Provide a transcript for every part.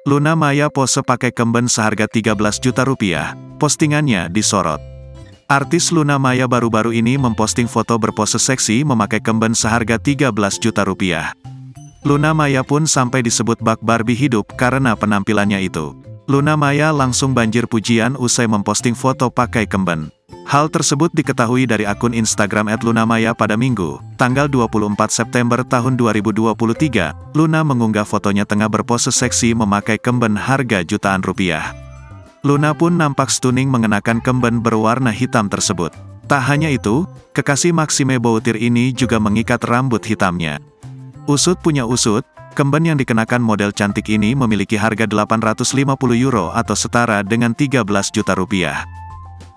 Luna Maya pose pakai kemben seharga 13 juta rupiah, postingannya disorot. Artis Luna Maya baru-baru ini memposting foto berpose seksi memakai kemben seharga 13 juta rupiah. Luna Maya pun sampai disebut bak Barbie hidup karena penampilannya itu. Luna Maya langsung banjir pujian usai memposting foto pakai kemben. Hal tersebut diketahui dari akun Instagram @lunamaya pada Minggu, tanggal 24 September tahun 2023. Luna mengunggah fotonya tengah berpose seksi memakai kemben harga jutaan rupiah. Luna pun nampak stunning mengenakan kemben berwarna hitam tersebut. Tak hanya itu, kekasih Maxime Boutir ini juga mengikat rambut hitamnya. Usut punya usut, kemben yang dikenakan model cantik ini memiliki harga 850 euro atau setara dengan 13 juta rupiah.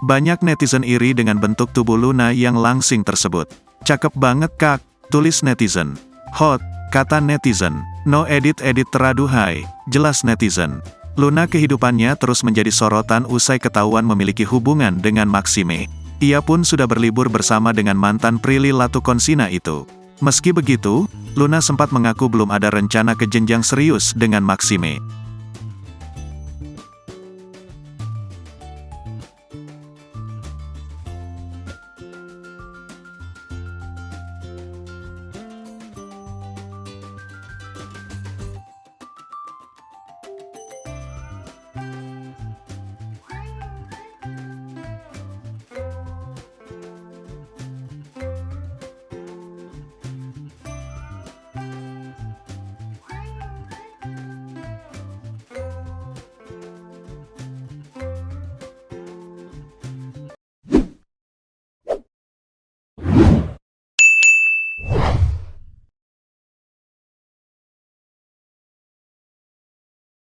Banyak netizen iri dengan bentuk tubuh Luna yang langsing tersebut. "Cakep banget kak," tulis netizen. "Hot," kata netizen. "No edit-edit teraduhai," jelas netizen. Luna kehidupannya terus menjadi sorotan usai ketahuan memiliki hubungan dengan Maxime. Ia pun sudah berlibur bersama dengan mantan Prilly Latukonsina itu. Meski begitu, Luna sempat mengaku belum ada rencana ke jenjang serius dengan Maxime.